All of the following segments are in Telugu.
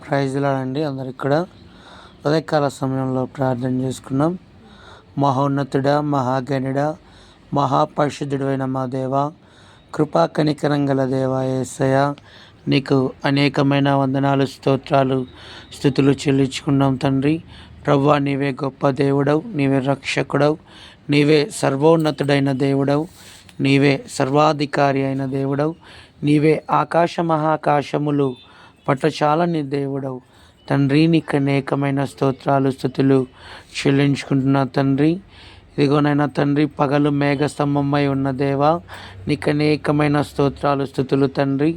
ప్రైజ్లాడండి అందరికి కూడా ఉదయకాల సమయంలో ప్రార్థన చేసుకున్నాం. మహోన్నతుడ, మహాగణుడ, మహాపరిశుద్ధుడైన మా దేవ, కృపా కనికరం గల దేవ యేసయ్య, నీకు అనేకమైన వందనాలు, స్తోత్రాలు, స్తుతులు చెల్లించుకున్నాం తండ్రి. ప్రభువా, నీవే గొప్ప దేవుడవు, నీవే రక్షకుడవు, నీవే సర్వోన్నతుడైన దేవుడవు, నీవే సర్వాధికారి అయిన దేవుడవు, నీవే ఆకాశ మహాకాశములు పట్టచాలని దేవుడవు తండ్రి. నీకు అనేకమైన స్తోత్రాలు, స్తుతులు చెల్లించుకుంటున్నా తండ్రి. ఇదిగోనైనా తండ్రి, పగలు మేఘస్తంభమై ఉన్న దేవా, నీకు అనేకమైన స్తోత్రాలు, స్తుతులు తండ్రి.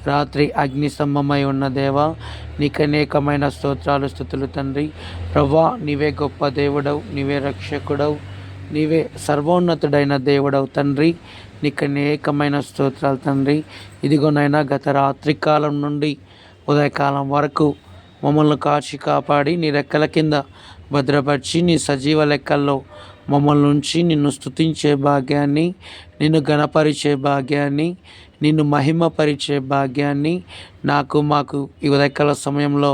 రాత్రి అగ్నిస్తంభమై ఉన్న దేవా, నీకు అనేకమైన స్తోత్రాలు, స్తుతులు తండ్రి. ప్రభువా, నీవే గొప్ప దేవుడవు, నీవే రక్షకుడవు, నీవే సర్వోన్నతుడైన దేవుడవు తండ్రి. నీకు అనేకమైన స్తోత్రాలు తండ్రి. ఇదిగోనైనా గత రాత్రి కాలం నుండి ఉదయకాలం వరకు మమ్మల్ని కాచి కాపాడి నీ రెక్కల కింద భద్రపరిచి నీ సజీవ లెక్కల్లో మమ్మల్ని ఉంచి నిన్ను స్తుతించే భాగ్యాన్ని, నిన్ను గణపరిచే భాగ్యాన్ని, నిన్ను మహిమపరిచే భాగ్యాన్ని మాకు ఈ ఉదయకాల సమయంలో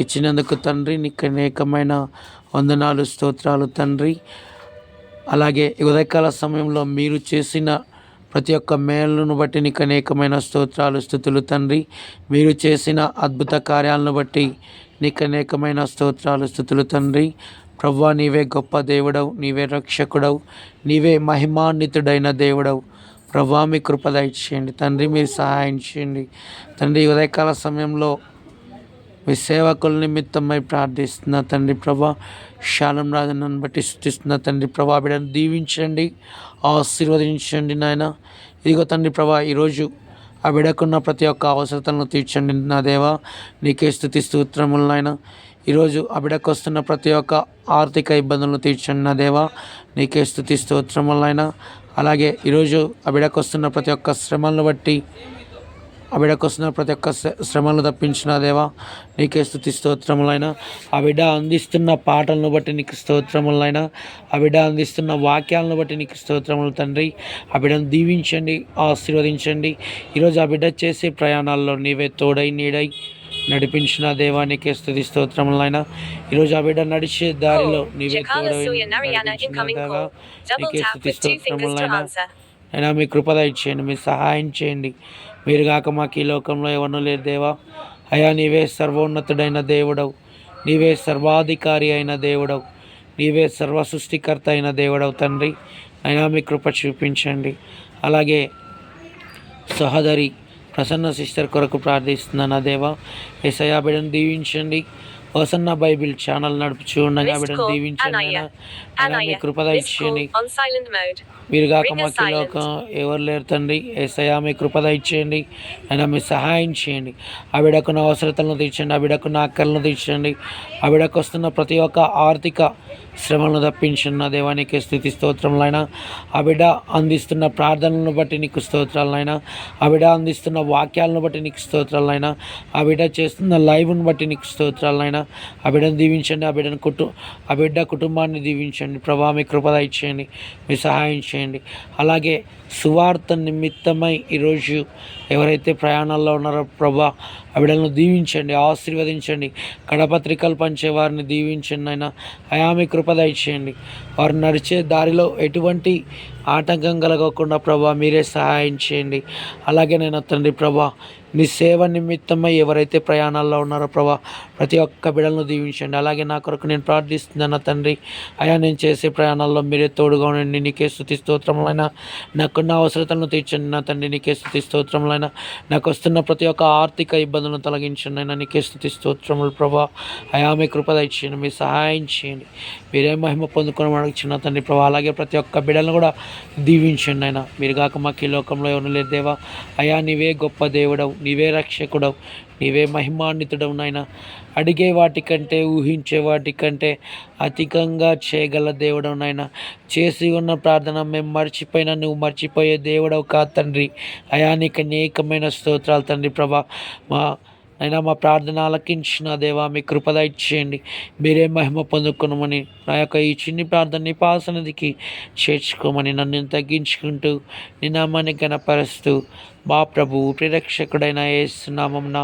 ఇచ్చినందుకు తండ్రి నీకు అనేకమైన వందనాలు, స్తోత్రాలు తండ్రి. అలాగే ఈ ఉదయకాల సమయంలో మీరు చేసిన ప్రతి ఒక్క మేలును బట్టి నీకు అనేకమైన స్తోత్రాలు, స్తుతులు తండ్రి. మీరు చేసిన అద్భుత కార్యాలను బట్టి నీకు అనేకమైన స్తోత్రాలు, స్తుతులు తండ్రి. ప్రభువా, నీవే గొప్ప దేవుడవు, నీవే రక్షకుడవు, నీవే మహిమాన్వితుడైన దేవుడవు. ప్రభువా, మీ కృప దయచేయండి తండ్రి, మీరు సహాయం చేయండి తండ్రి. ఉదయకాల సమయంలో మీ సేవకుల నిమిత్తమై ప్రార్థిస్తున్నా తండ్రి. ప్రభా, శాలం రాజనను బట్టి స్తుతిస్తున్నా తండ్రి. ప్రభా, బిడ్డను దీవించండి, ఆశీర్వదించండి నాయన. ఇదిగో తండ్రి ప్రభా, ఈరోజు ఆ బిడకున్న ప్రతి ఒక్క అవసరతలను తీర్చండి నా దేవా. నీకే స్తుతి స్తోత్రములు నాయన. ఈరోజు ఆ బిడకు వస్తున్న ప్రతి ఒక్క ఆర్థిక ఇబ్బందులను తీర్చండి నా దేవా. నీకే స్తుతి స్తోత్రములు నాయన. అలాగే ఈరోజు ఆ బిడకు వస్తున్న ప్రతి ఒక్క శ్రమలను బట్టి, ఆ బిడ్డకు వస్తున్న ప్రతి ఒక్క శ్రమలను తప్పించిన దేవా, నీకే స్తుతి స్తోత్రములైనా. ఆ బిడ్డ అందిస్తున్న పాటలను బట్టి నీకు స్తోత్రములైనా, ఆ బిడ్డ అందిస్తున్న వాక్యాలను బట్టి నీకు స్తోత్రములు తండ్రి. ఆ బిడ్డను దీవించండి, ఆశీర్వదించండి. ఈరోజు ఆ బిడ్డ చేసే ప్రయాణాల్లో నీవే తోడై నీడై నడిపించిన దేవా, నీకే స్తుతి స్తోత్రములైనా. ఈరోజు ఆ బిడ్డ నడిచే దారిలో నీవే తోడై నడిపించిన దేవా, నీకే స్తుతి స్తోత్రములైనా. అయినా మీ కృప దయచేయండి, మీ సహాయం చేయండి. మీరు కాక మాకు ఈ లోకంలో ఎవరు లేరు దేవా. అయా, నీవే సర్వోన్నతుడైన దేవుడవు, నీవే సర్వాధికారి అయిన దేవుడవు, నీవే సర్వ సృష్టికర్త అయిన దేవుడవు తండ్రి. అయినా మీ కృప చూపించండి. అలాగే సహోదరి ప్రసన్న సిస్టర్ కొరకు ప్రార్థిస్తున్నాను నా దేవా. యేసయ్యా, బిడ్డను దీవించండి. హోసన్న బైబిల్ ఛానల్ నడుపుచూ ఉండగా బిడ్డను దీవించండి. మీ కృప దయచేయండి. మీరు కాక మాకు ఈ లోకం ఎవరు లేరు తండ్రి. యేసయ్యా, మీ కృప దయచేయండి. అయినా మీ సహాయం చేయండి. ఆ బిడ్డకున్న అవసరతలను తీర్చండి, ఆ బిడ్డకున్న అక్కర్లను తీర్చండి. ఆ బిడ్డకు వస్తున్న ప్రతి ఒక్క ఆర్థిక శ్రమలను తప్పించండి నా దేవానికి స్తుతి స్తోత్రములైనా. ఆ బిడ్డ అందిస్తున్న ప్రార్థనలను బట్టి నీకు స్తోత్రాలైనా, ఆ బిడ్డ అందిస్తున్న వాక్యాలను బట్టి నీకు స్తోత్రాలైనా, ఆ బిడ్డ చేస్తున్న లైవ్ను బట్టి నీకు స్తోత్రాలైనా. ఆ బిడ్డను దీవించండి, ఆ బిడ్డ కుటుంబాన్ని దీవించండి. ప్రభా, మీ కృప దయచేయండి, మీ సహాయం చేయండి. అలాగే సువార్త నిమిత్తమై ఈరోజు ఎవరైతే ప్రయాణాల్లో ఉన్నారో ప్రభా, ఆ బిడ్డలను దీవించండి, ఆశీర్వదించండి. కడపత్రికలు పంచే వారిని దీవించండి అయినా. అయా, మీ కృప దయచేయండి. వారు నడిచే దారిలో ఎటువంటి ఆటంకం కలగకుండా ప్రభా మీరే సహాయం చేయండి. అలాగే నేను తండ్రి ప్రభా, నీ సేవ నిమిత్తమై ఎవరైతే ప్రయాణాల్లో ఉన్నారో ప్రభా, ప్రతి ఒక్క బిడ్డలను దీవించండి. అలాగే నా కొరకు నేను ప్రార్థిస్తున్నాను తండ్రి. అయా, నేను చేసే ప్రయాణాల్లో మీరే తోడుగా ఉండండి. నీకే స్తుతి స్తోత్రములైనా. నాకున్న అవసరతలను తీర్చండి నా తండ్రి. నీకే స్తుతి స్తోత్రములైనా. నాకు వస్తున్న ప్రతి ఒక్క ఆర్థిక ఇబ్బందులను తొలగించండి అయినా. నీకే స్తుతి స్తోత్రములు ప్రభా. అయా, మీ కృప దయచేయండి, మీ సహాయం చేయండి. మీరే మహిమ పొందుకొని అడుగుచున్న తండ్రి ప్రభా. అలాగే ప్రతి ఒక్క బిడ్డలను కూడా దీవించండి అయినా. మీరు కాక మాకు ఈ లోకంలో ఎవరు లేరు దేవా. అయా, నీవే గొప్ప దేవుడవు, నీవే రక్షకుడవు, నీవే మహిమాన్వితుడవు నాయన. అడిగే వాటికంటే, ఊహించే వాటికంటే అధికంగా చేయగల దేవుడవు నాయన. చేసి ఉన్న ప్రార్థన మేము మర్చిపోయినా నువ్వు మర్చిపోయే దేవుడవు కాదు తండ్రి. అయా, నీకు అనేకమైన స్తోత్రాలు తండ్రి ప్రభా. అయినా మా ప్రార్థన ఆలకించిన దేవా మీ కృపద ఇచ్చేయండి. మీరే మహిమ పొందుకునమని నా యొక్క ఈ చిన్ని ప్రార్థన నీ పాసనదికి చేర్చుకోమని నన్ను తగ్గించుకుంటూ నీ నామాన్ని గణపరుస్తూ మా ప్రభువు ప్రిరక్షకుడైన యేసు నామమున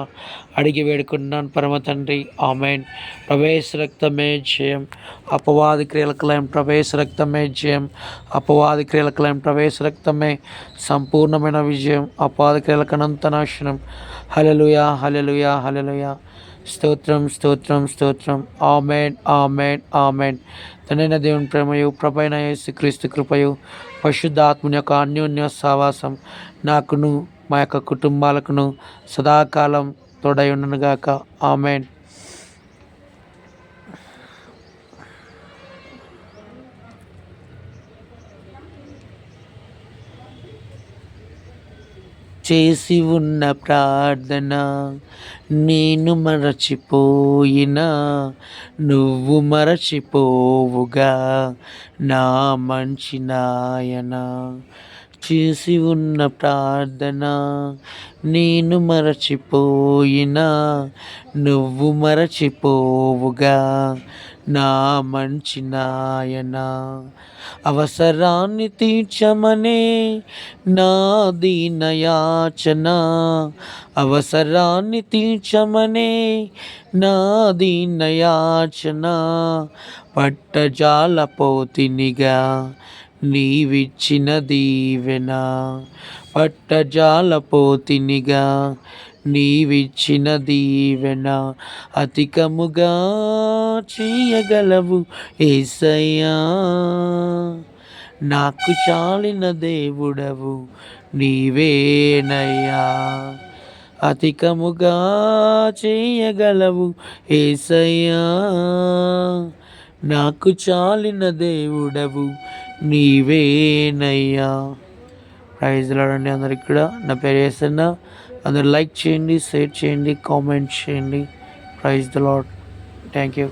అడిగి వేడుకుంటున్నాను పరమ తండ్రి, ఆమేన్. ప్రవేశ రక్తమే జయం, అపవాది క్రియలకలయం ప్రవేశ రక్తమే జయం, అపవాది క్రియలకలయం ప్రవేశ రక్తమే సంపూర్ణమైన విజయం, అపవాది క్రియలకు అనంత నాశనం. హల్లెలూయా, హల్లెలూయా, హల్లెలూయా. స్తోత్రం, స్తోత్రం, స్తోత్రం. ఆమేన్, ఆమేన్, ఆమేన్. తండ్రైన దేవుని ప్రేమయు, ప్రభైన యేసుక్రీస్తు కృపయు, పరిశుద్ధాత్మని యొక్క అన్యోన్య సావాసం నాకును మా యొక్క కుటుంబాలకును సదాకాలం తోడై ఉండునుగాక. ఆమేన్. చేసి ఉన్న ప్రార్థన నేను మరచిపోయినా నువ్వు మరచిపోవుగా నా మంచి నాయన. చేసి ఉన్న ప్రార్థన నేను మరచిపోయినా నువ్వు మరచిపోవుగా నా మంచి నాయన. అవసరాన్ని తీర్చమనే నా దీనయాచన, అవసరాన్ని తీర్చమనే నా దీనయాచన. పట్టజాలపోతినిగా నీవిచ్చిన దీవెన, పట్టజాలపోతినిగా నీవిచ్చిన దీవెన. అధికముగా చేయగలవు యేసయ్యా, నాకు చాలిన దేవుడవు నీవేనయ్యా. అధికముగా చేయగలవు యేసయ్యా, నాకు చాలిన దేవుడవు నీవేనయ్యా. ప్రైజ్ లాడండి అందరికి కూడా. నా పేరు యేసన్న. అందరు లైక్ చేయండి, షేర్ చేయండి, కామెంట్ చేయండి. Praise the Lord. Thank you.